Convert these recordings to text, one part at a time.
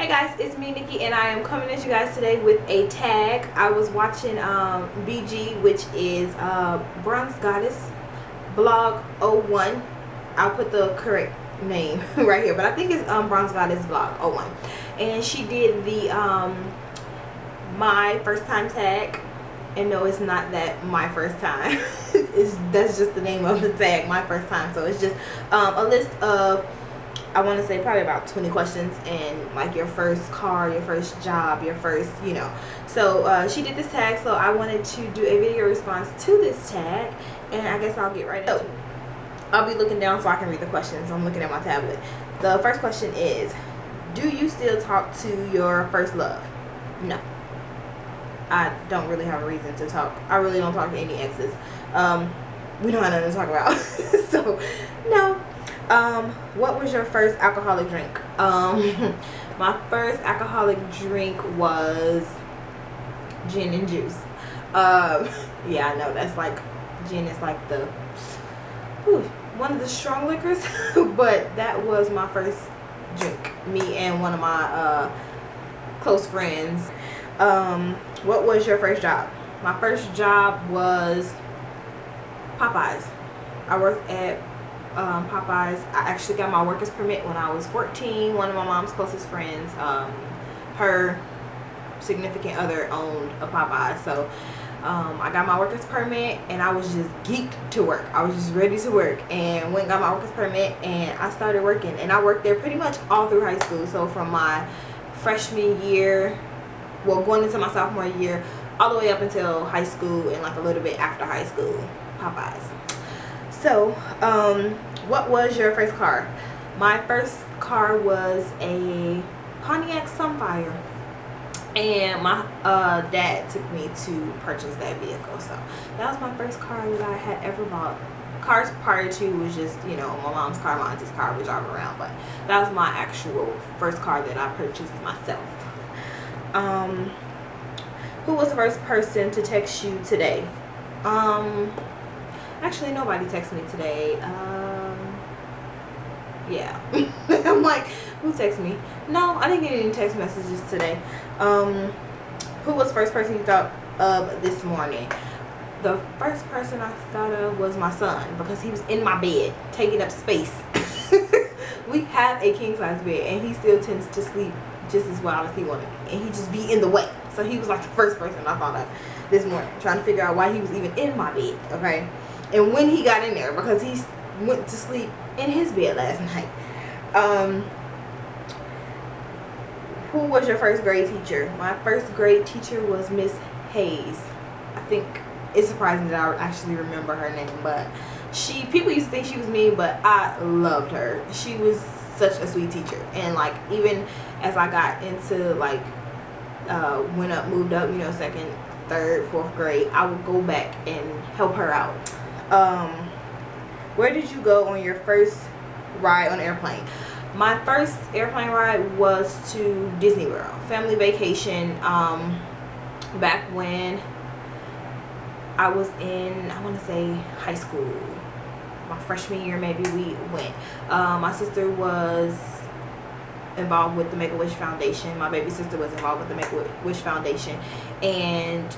Hey guys, it's me Nikki and I am coming at you guys today with a tag. I was watching BG, which is Bronze Goddess Vlog 01. I'll put the correct name right here, but I think it's Bronze Goddess Vlog 01. And she did the my first time tag. And no, it's not that my first time. That's just the name of the tag, my first time. So it's just a list of, I want to say probably about 20 questions and like your first car, your first job, your first, you know. So she did this tag, so I wanted to do a video response to this tag, and I guess I'll get right into it. I'll be looking down so I can read the questions. I'm looking at my tablet. The first question is, do you still talk to your first love? No. I don't really have a reason to talk. I really don't talk to any exes. We don't have nothing to talk about. So, no. What was your first alcoholic drink? My first alcoholic drink was gin and juice. Yeah, I know that's like, gin is like the, one of the strong liquors, but that was my first drink. Me and one of my close friends. What was your first job? My first job was Popeyes. I worked at Popeyes. I actually got my worker's permit when I was 14. One of my mom's closest friends, her significant other owned a Popeyes. So I got my worker's permit and I was just geeked to work. I was just ready to work and went and got my worker's permit and I started working. And I worked there pretty much all through high school. So from my freshman year, well, going into my sophomore year, all the way up until high school and like a little bit after high school, Popeyes. So, what was your first car? My first car was a Pontiac Sunfire, and my dad took me to purchase that vehicle. So that was my first car that I had ever bought. Cars prior to was just, you know, my mom's car, my auntie's car, we drive around, but that was my actual first car that I purchased myself. Who was the first person to text you today? Actually, nobody texted me today. Yeah. I'm like, who texted me? No, I didn't get any text messages today. Who was the first person you thought of this morning? The first person I thought of was my son, because he was in my bed, taking up space. We have a king-size bed, and he still tends to sleep just as wild as he wanted to be, and he just be in the way. So he was like the first person I thought of this morning, trying to figure out why he was even in my bed, okay? And when he got in there, because he went to sleep in his bed last night. Who was your first grade teacher? My first grade teacher was Miss Hayes. I think it's surprising that I actually remember her name, but people used to think she was mean, but I loved her. She was such a sweet teacher. And like, even as I got into like moved up, you know, second, third, fourth grade, I would go back and help her out. Where did you go on your first ride on an airplane? My first airplane ride was to Disney World, family vacation. Back when I was in, I want to say high school, my freshman year maybe, we went. My sister was involved with the Make-A-Wish Foundation. My baby sister was involved with the Make-A-Wish Foundation, and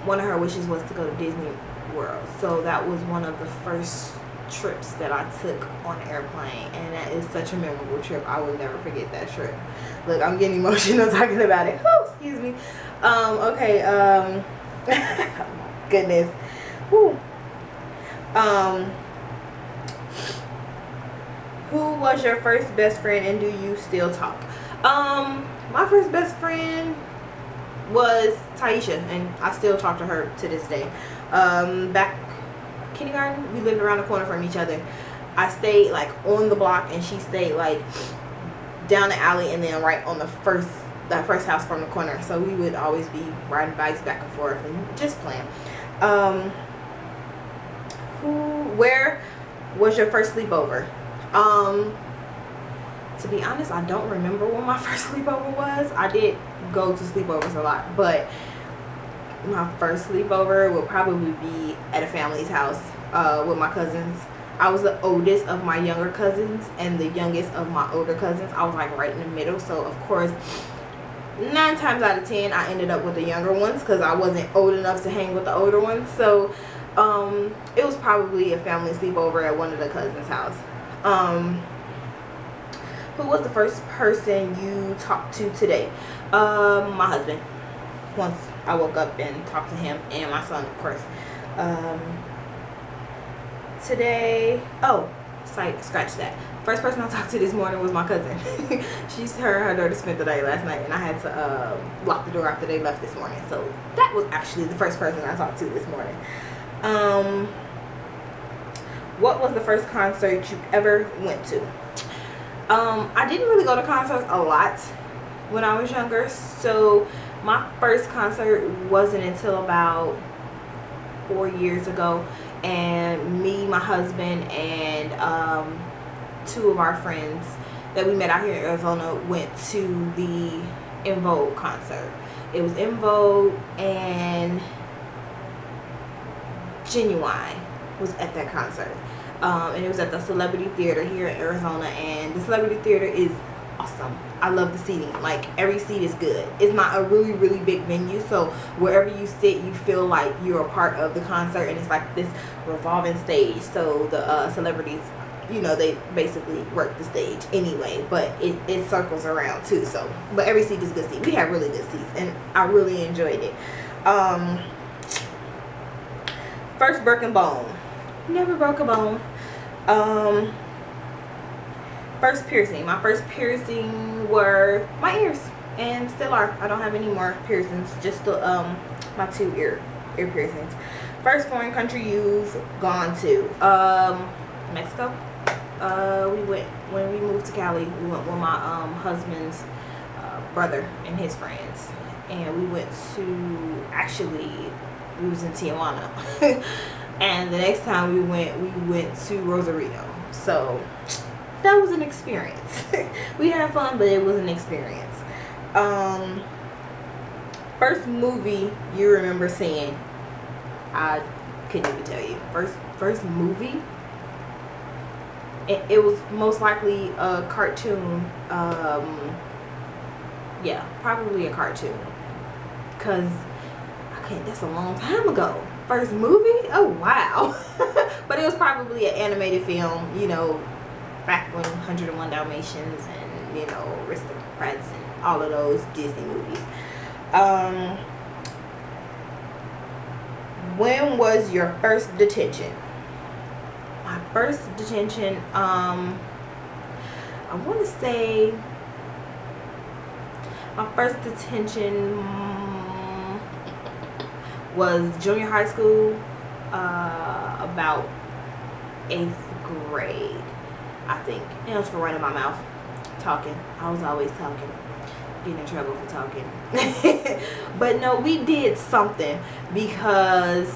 one of her wishes was to go to Disney World. So that was one of the first trips that I took on an airplane, and that is such a memorable trip. I will never forget that trip. Look, I'm getting emotional talking about it. Oh, excuse me. Okay. Oh my goodness. Whew. Who was your first best friend, and do you still talk? My first best friend was Taisha, and I still talk to her to this day. Back kindergarten, we lived around the corner from each other. I stayed like on the block, and she stayed like down the alley, and then right on that first house from the corner. So we would always be riding bikes back and forth and just playing. Where was your first sleepover? To be honest, I don't remember when my first sleepover was. I did go to sleepovers a lot, but my first sleepover will probably be at a family's house with my cousins. I was the oldest of my younger cousins and the youngest of my older cousins. I was like right in the middle, so of course 9 times out of 10 I ended up with the younger ones because I wasn't old enough to hang with the older ones. So it was probably a family sleepover at one of the cousins' house. Who was the first person you talked to today? My husband. Once I woke up and talked to him, and my son, of course. Today, scratch that. First person I talked to this morning was my cousin. Her daughter spent the day last night, and I had to lock the door after they left this morning. So that was actually the first person I talked to this morning. What was the first concert you ever went to? I didn't really go to concerts a lot when I was younger, so my first concert wasn't until about 4 years ago, and me, my husband, and 2 of our friends that we met out here in Arizona went to the En Vogue concert. It was En Vogue, and Genuine was at that concert. And it was at the Celebrity Theater here in Arizona, and the Celebrity Theater is awesome. I love the seating. Like, every seat is good. It's not a really, really big venue, so wherever you sit, you feel like you're a part of the concert, and it's like this revolving stage. So the celebrities, you know, they basically work the stage anyway, but it circles around too. So, but every seat is good seat. We had really good seats, and I really enjoyed it. First broken bone. Never broke a bone. First piercing. My first piercing were my ears, and still are. I don't have any more piercings, just the my 2 ear piercings. First foreign country you've gone to? Mexico. We went when we moved to Cali. We went with my husband's brother and his friends, and we went to, actually we was in Tijuana. And the next time we went to Rosarito. So that was an experience. We had fun, but it was an experience. First movie you remember seeing? I couldn't even tell you. First movie? It was most likely a cartoon. Yeah, probably a cartoon. Cause that's a long time ago. First movie? Oh wow. But it was probably an animated film, you know, back when 101 Dalmatians and, you know, Aristocrats and all of those Disney movies. When was your first detention? My first detention, I want to say my first detention was junior high school, about 8th grade, I think. And it was for running my mouth, talking. I was always talking, getting in trouble for talking. But no, we did something, because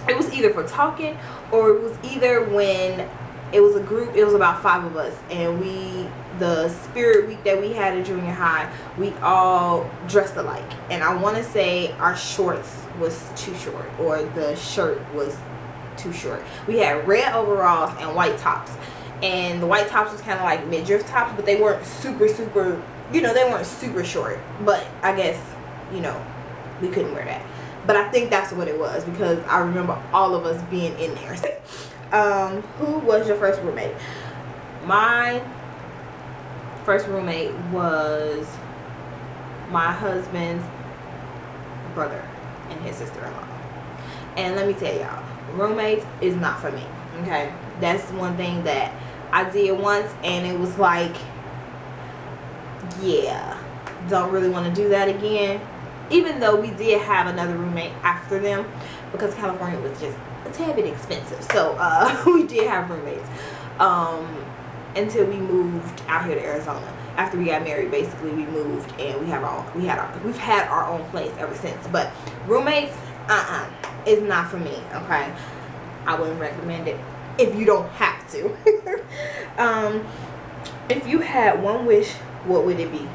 it was either for talking, or it was either when it was a group. It was about 5 of us, and the spirit week that we had in junior high, we all dressed alike, and I want to say our shorts was too short, or the shirt was too short. We had red overalls and white tops, and the white tops was kind of like midriff tops, but they weren't super, you know, they weren't super short, but I guess, you know, we couldn't wear that. But I think that's what it was, because I remember all of us being in there. Who was your first roommate? My first roommate was my husband's brother and his sister-in-law. And let me tell y'all, roommates is not for me, okay? That's one thing that I did once, and it was like, yeah, don't really want to do that again. Even though we did have another roommate after them, because California was just a tad bit expensive. So we did have roommates until we moved out here to Arizona. After we got married, basically we moved, and we've had our own place ever since. But roommates, it's not for me, okay? I wouldn't recommend it if you don't have to. If you had one wish, what would it be?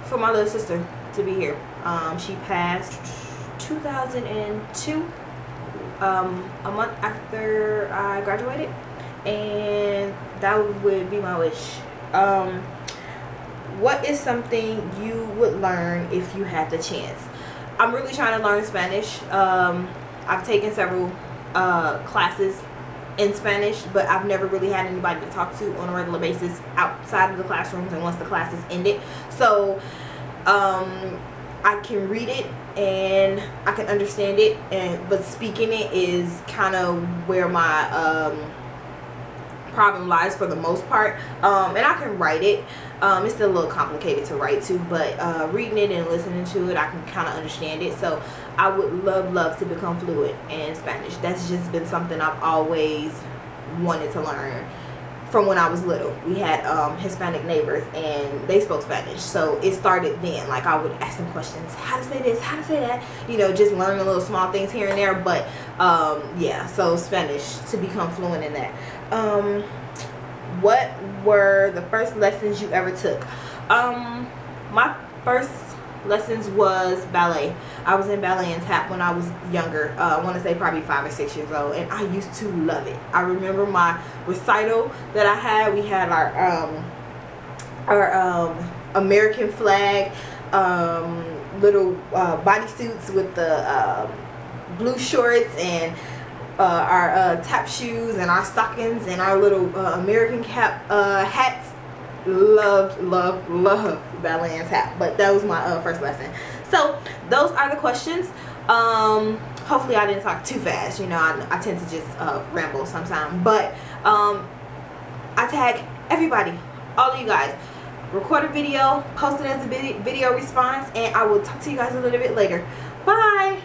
For my little sister to be here. She passed 2002. a month after I graduated, and that would be my wish. What is something you would learn if you had the chance? I'm really trying to learn Spanish. I've taken several classes in Spanish, but I've never really had anybody to talk to on a regular basis outside of the classrooms and once the classes ended. So I can read it and I can understand it, but speaking it is kind of where my problem lies for the most part. And I can write it. It's still a little complicated to write to, but reading it and listening to it, I can kind of understand it. So I would love to become fluent in Spanish. That's just been something I've always wanted to learn from when I was little. We had Hispanic neighbors and they spoke Spanish, so it started then. Like, I would ask them questions, how to say this, how to say that, you know, just learning little small things here and there. But yeah, so Spanish, to become fluent in that. What were the first lessons you ever took? My first lessons was ballet. I was in ballet and tap when I was younger. I want to say probably 5 or 6 years old, and I used to love it. I remember my recital that I had. We had our American flag, little bodysuits with the blue shorts, and our tap shoes and our stockings and our little American cap hats. Loved ballet and tap, but that was my first lesson. So those are the questions. Hopefully I didn't talk too fast. You know, I tend to just ramble sometimes, but I tag everybody, all of you guys. Record a video, post it as a video response, and I will talk to you guys a little bit later. Bye.